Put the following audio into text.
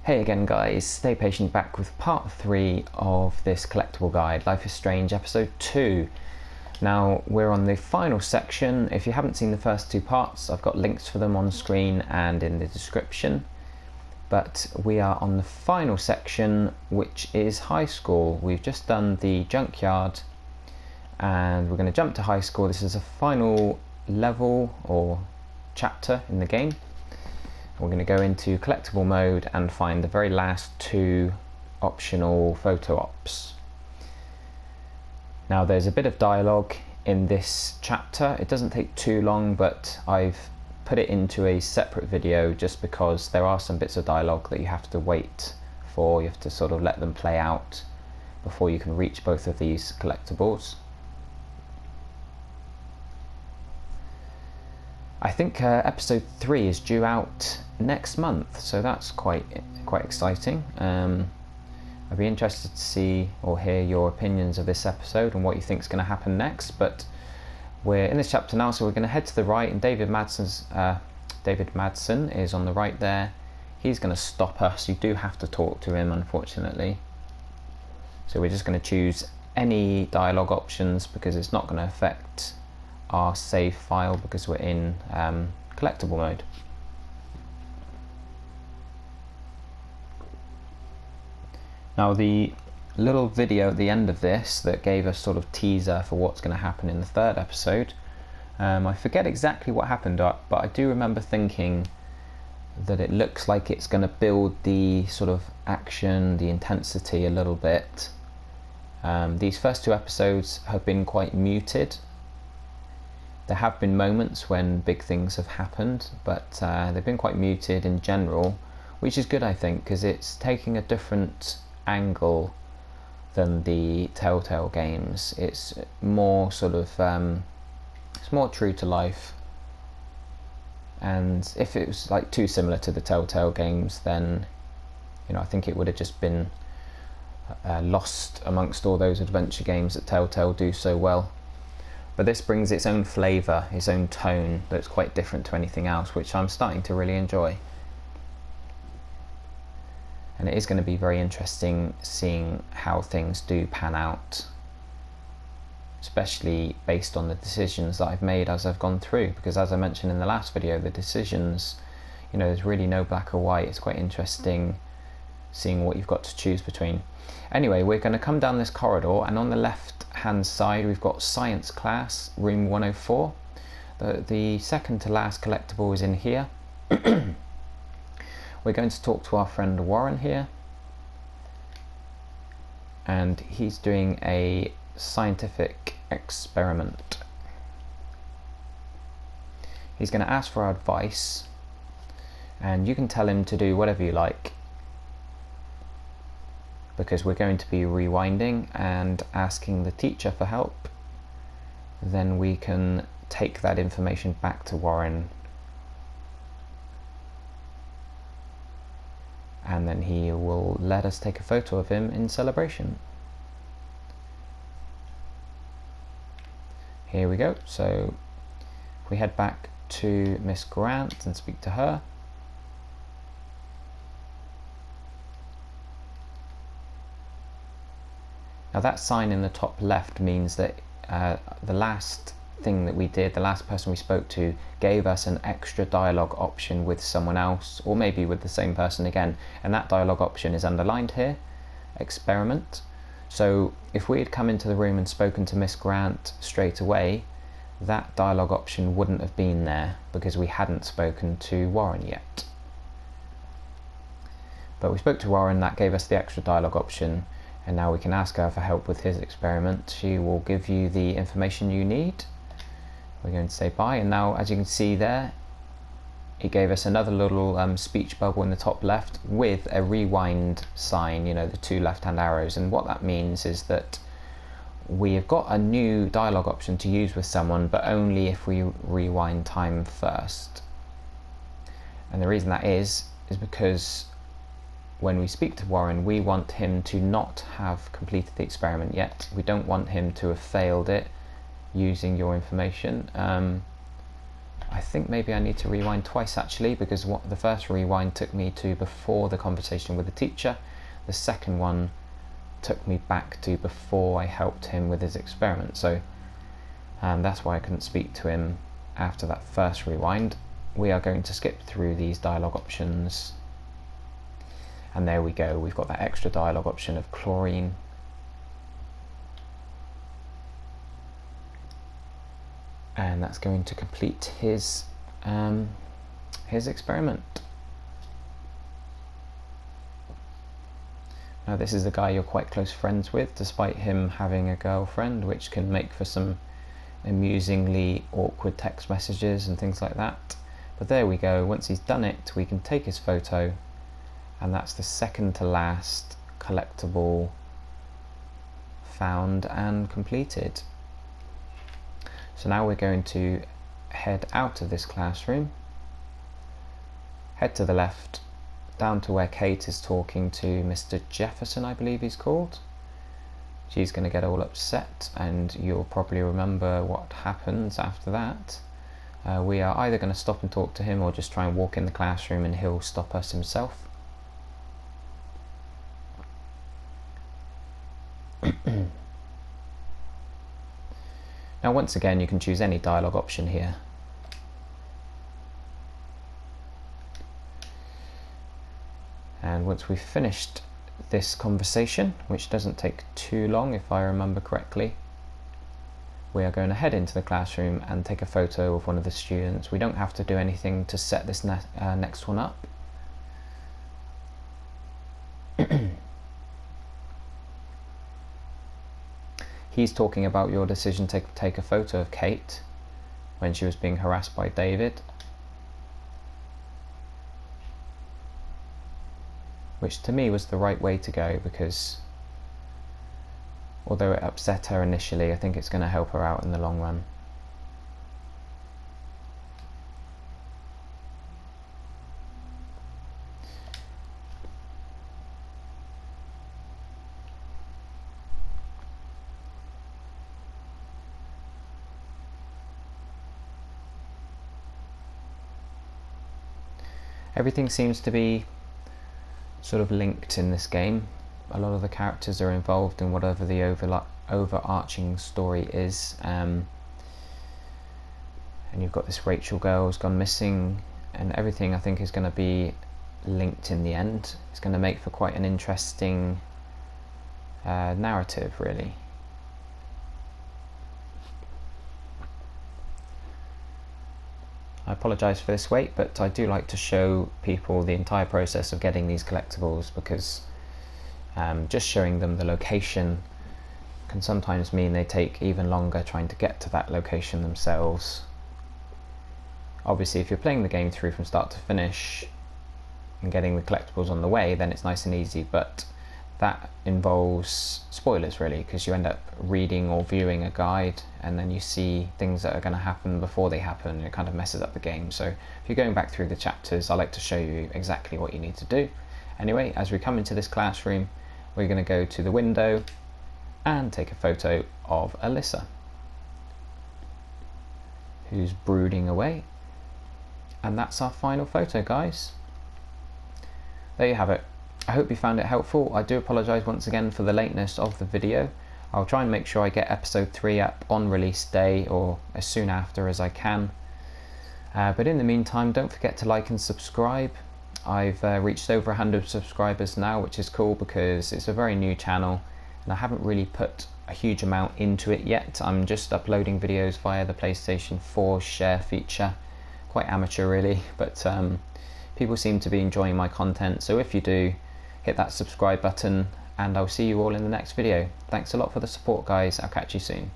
Hey again guys, Stay-Patient back with part 3 of this collectible guide, Life is Strange episode 2. Now we're on the final section. If you haven't seen the first two parts, I've got links for them on screen and in the description. But we are on the final section, which is high school. We've just done the junkyard and we're going to jump to high school. This is a final level or chapter in the game. We're going to go into collectible mode and find the very last two optional photo ops. Now there's a bit of dialogue in this chapter. It doesn't take too long, but I've put it into a separate video just because there are some bits of dialogue that you have to wait for. You have to sort of let them play out before you can reach both of these collectibles. I think episode 3 is due out next month, so that's quite exciting. I'd be interested to see or hear your opinions of this episode and what you think is going to happen next. But we're in this chapter now, so we're going to head to the right, and David Madsen is on the right there. He's going to stop us. You do have to talk to him, unfortunately. So we're just going to choose any dialogue options because it's not going to affect our save file because we're in collectible mode. Now the little video at the end of this that gave us sort of teaser for what's going to happen in the third episode, I forget exactly what happened, but I do remember thinking that it looks like it's going to build the sort of action, the intensity a little bit. These first two episodes have been quite muted. There have been moments when big things have happened, but they've been quite muted in general, which is good, I think, because it's taking a different angle than the Telltale games. It's more sort of it's more true to life, and if it was like too similar to the Telltale games, then I think it would have just been lost amongst all those adventure games that Telltale do so well. But this brings its own flavour, its own tone that's quite different to anything else, which I'm starting to really enjoy. And it is going to be very interesting seeing how things do pan out, especially based on the decisions that I've made as I've gone through, because as I mentioned in the last video, the decisions, there's really no black or white. It's quite interesting seeing what you've got to choose between. Anyway, we're going to come down this corridor, and on the left hand side we've got science class, room 104. The second to last collectible is in here. We're going to talk to our friend Warren here, and he's doing a scientific experiment. He's going to ask for our advice, and you can tell him to do whatever you like, because we're going to be rewinding and asking the teacher for help. Then we can take that information back to Warren, and then he will let us take a photo of him in celebration. Here we go. So if we head back to Miss Grant and speak to her. Now that sign in the top left means that the last thing that we did, the last person we spoke to, gave us an extra dialogue option with someone else, or maybe with the same person again, and that dialogue option is underlined here, experiment. So if we had come into the room and spoken to Miss Grant straight away, that dialogue option wouldn't have been there because we hadn't spoken to Warren yet. But we spoke to Warren, that gave us the extra dialogue option, and now we can ask her for help with his experiment. She will give you the information you need. We're going to say bye, and now as you can see there, it gave us another little speech bubble in the top left with a rewind sign, the two left-hand arrows. And what that means is that we have got a new dialogue option to use with someone, but only if we rewind time first. And the reason that is because when we speak to Warren, we want him to not have completed the experiment yet. We don't want him to have failed it using your information. I think maybe I need to rewind twice actually, because the first rewind took me to before the conversation with the teacher. The second one took me back to before I helped him with his experiment. So that's why I couldn't speak to him after that first rewind. We are going to skip through these dialogue options. And there we go, we've got that extra dialogue option of chlorine. And that's going to complete his experiment. Now this is a guy you're quite close friends with, despite him having a girlfriend, which can make for some amusingly awkward text messages and things like that. But there we go, once he's done it, we can take his photo, and that's the second to last collectible found and completed. So now we're going to head out of this classroom, head to the left, down to where Kate is talking to Mr. Jefferson, I believe he's called. She's going to get all upset, and you'll probably remember what happens after that. We are either going to stop and talk to him, or just try and walk in the classroom and he'll stop us himself. Now once again you can choose any dialogue option here. And once we've finished this conversation, which doesn't take too long if I remember correctly, we are going to head into the classroom and take a photo of one of the students. We don't have to do anything to set this next one up. He's talking about your decision to take a photo of Kate when she was being harassed by David, which to me was the right way to go, because although it upset her initially, I think it's going to help her out in the long run. Everything seems to be sort of linked in this game. A lot of the characters are involved in whatever the overarching story is, and you've got this Rachel girl who's gone missing, and everything I think is going to be linked in the end. It's going to make for quite an interesting narrative, really. I apologise for this wait, but I do like to show people the entire process of getting these collectibles, because just showing them the location can sometimes mean they take even longer trying to get to that location themselves. Obviously, if you're playing the game through from start to finish and getting the collectibles on the way, then it's nice and easy, but that involves spoilers really, because you end up reading or viewing a guide and then you see things that are going to happen before they happen, and it kind of messes up the game. So if you're going back through the chapters, I like to show you exactly what you need to do. Anyway, as we come into this classroom, we're going to go to the window and take a photo of Alyssa, who's brooding away. And that's our final photo, guys. There you have it. I hope you found it helpful. I do apologise once again for the lateness of the video. I'll try and make sure I get episode 3 up on release day, or as soon after as I can. But in the meantime, don't forget to like and subscribe. I've reached over 100 subscribers now, which is cool because it's a very new channel and I haven't really put a huge amount into it yet. I'm just uploading videos via the PlayStation 4 share feature. Quite amateur really, but people seem to be enjoying my content, so if you do, hit that subscribe button and I'll see you all in the next video. Thanks a lot for the support, guys. I'll catch you soon.